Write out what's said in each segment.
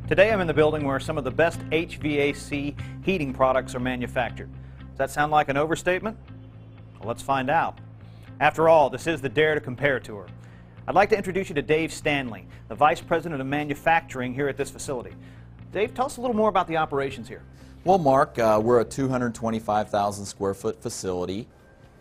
Today I'm in the building where some of the best HVAC heating products are manufactured. Does that sound like an overstatement? Well, let's find out. After all, this is the Dare to Compare tour. I'd like to introduce you to Dave Stanley, the Vice President of Manufacturing here at this facility. Dave, tell us a little more about the operations here. Well, Mark, we're a 225,000 square foot facility.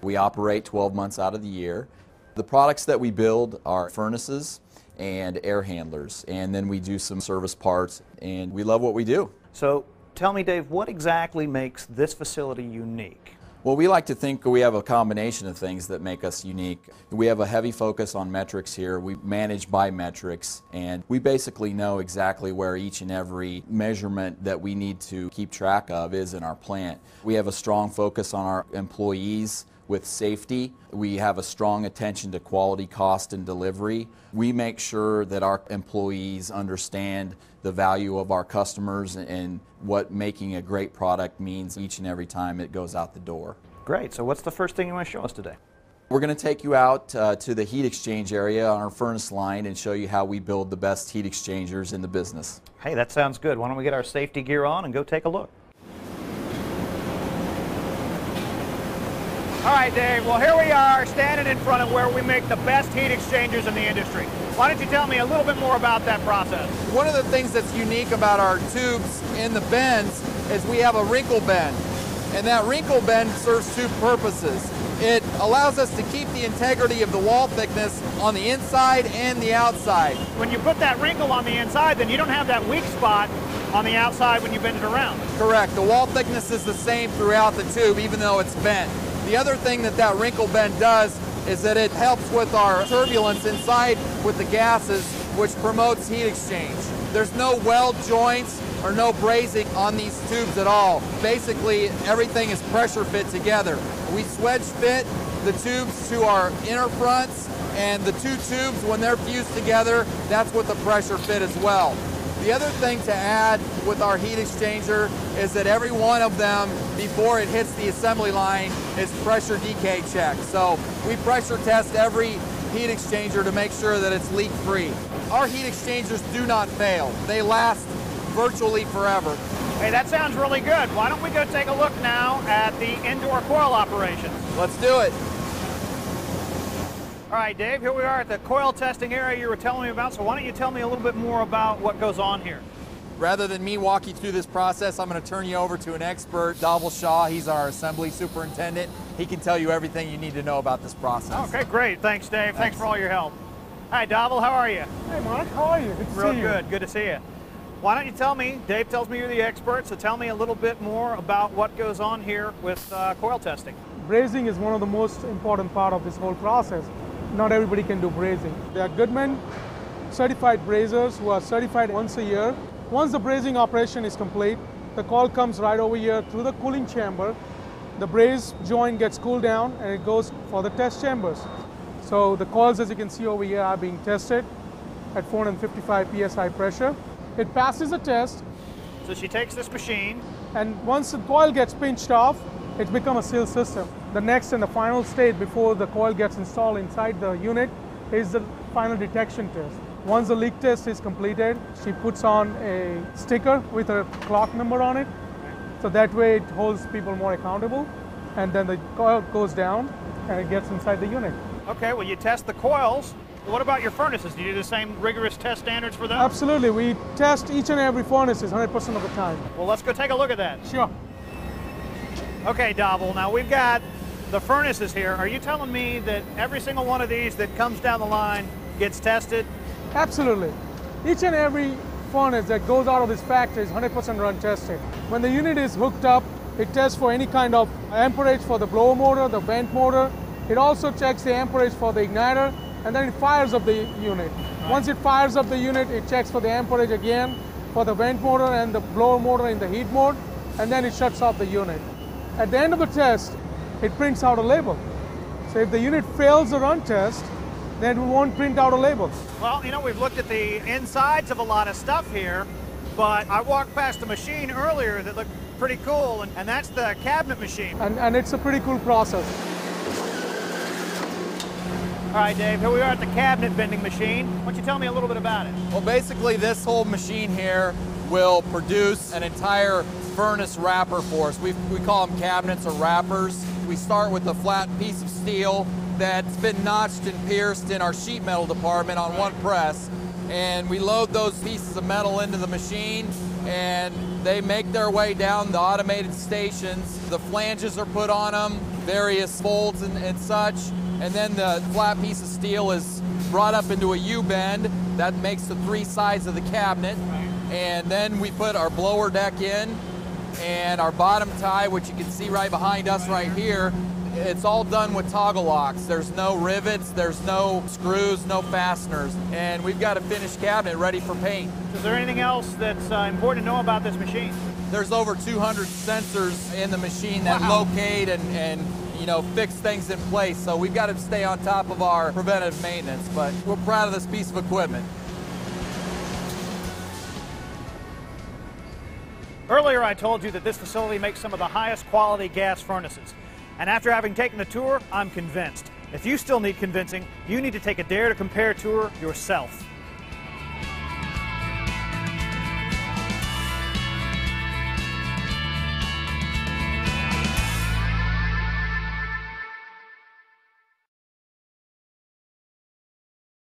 We operate 12 months out of the year. The products that we build are furnaces and air handlers, and then we do some service parts, and we love what we do. So tell me, Dave, what exactly makes this facility unique? Well, we like to think we have a combination of things that make us unique. We have a heavy focus on metrics here. We manage by metrics, and we basically know exactly where each and every measurement that we need to keep track of is in our plant. We have a strong focus on our employees with safety. We have a strong attention to quality, cost, and delivery. We make sure that our employees understand the value of our customers and what making a great product means each and every time it goes out the door. Great. So what's the first thing you want to show us today? We're going to take you out to the heat exchange area on our furnace line and show you how we build the best heat exchangers in the business. Hey, that sounds good. Why don't we get our safety gear on and go take a look? All right, Dave, well, here we are standing in front of where we make the best heat exchangers in the industry. Why don't you tell me a little bit more about that process? One of the things that's unique about our tubes in the bends is we have a wrinkle bend. And that wrinkle bend serves two purposes. It allows us to keep the integrity of the wall thickness on the inside and the outside. When you put that wrinkle on the inside, then you don't have that weak spot on the outside when you bend it around. Correct. The wall thickness is the same throughout the tube, even though it's bent. The other thing that wrinkle bend does is that it helps with our turbulence inside with the gases, which promotes heat exchange. There's no weld joints or no brazing on these tubes at all. Basically, everything is pressure fit together. We swedge fit the tubes to our inner fronts, and the two tubes, when they're fused together, that's with the pressure fit as well. The other thing to add with our heat exchanger is that every one of them, before it hits the assembly line, is pressure decay checked. So we pressure test every heat exchanger to make sure that it's leak free. Our heat exchangers do not fail. They last virtually forever. Hey, that sounds really good. Why don't we go take a look now at the indoor coil operations? Let's do it. All right, Dave, here we are at the coil testing area you were telling me about, so why don't you tell me a little bit more about what goes on here? Rather than me walk you through this process, I'm going to turn you over to an expert, Dhaval Shaw. He's our assembly superintendent. He can tell you everything you need to know about this process. Okay, great. Thanks, Dave. Thanks for all your help. Hi, Dhaval. How are you? Hey, Mark. How are you? Good to see you. Real good. Good to see you. Why don't you tell me, Dave tells me you're the expert, so tell me a little bit more about what goes on here with coil testing. Brazing is one of the most important part of this whole process. Not everybody can do brazing. There are Goodman certified brazers who are certified once a year. Once the brazing operation is complete, the coil comes right over here through the cooling chamber. The braze joint gets cooled down and it goes for the test chambers. So the coils, as you can see over here, are being tested at 455 psi pressure. It passes the test. So she takes this machine, and once the coil gets pinched off, it's become a sealed system. The next and the final stage before the coil gets installed inside the unit is the final detection test. Once the leak test is completed, she puts on a sticker with a clock number on it. So that way it holds people more accountable. And then the coil goes down and it gets inside the unit. Okay, well, you test the coils. What about your furnaces? Do you do the same rigorous test standards for them? Absolutely. We test each and every furnace 100% of the time. Well, let's go take a look at that. Sure. Okay, Dhaval, now we've got the furnaces here. Are you telling me that every single one of these that comes down the line gets tested? Absolutely. Each and every furnace that goes out of this factory is 100% run tested. When the unit is hooked up, it tests for any kind of amperage for the blower motor, the vent motor. It also checks the amperage for the igniter, and then it fires up the unit. Right. Once it fires up the unit, it checks for the amperage again for the vent motor and the blower motor in the heat mode, and then it shuts off the unit. At the end of the test, it prints out a label. So if the unit fails the run test, then we won't print out a label. Well, you know, we've looked at the insides of a lot of stuff here, but I walked past a machine earlier that looked pretty cool, and that's the cabinet machine. And it's a pretty cool process. All right, Dave, here we are at the cabinet bending machine. Why don't you tell me a little bit about it? Well, basically this whole machine here will produce an entire furnace wrapper for us. We call them cabinets or wrappers. We start with a flat piece of steel that's been notched and pierced in our sheet metal department on one press, and we load those pieces of metal into the machine, and they make their way down the automated stations. The flanges are put on them, various folds and such, and then the flat piece of steel is brought up into a U-bend that makes the three sides of the cabinet, and then we put our blower deck in and our bottom tie, which you can see right behind us right here. It's all done with toggle locks. There's no rivets, there's no screws, no fasteners, and we've got a finished cabinet ready for paint. Is there anything else that's important to know about this machine? There's over 200 sensors in the machine that locate and you know, fix things in place, so we've got to stay on top of our preventative maintenance, but we're proud of this piece of equipment. Earlier I told you that this facility makes some of the highest quality gas furnaces. And after having taken the tour, I'm convinced. If you still need convincing, you need to take a Dare to Compare tour yourself.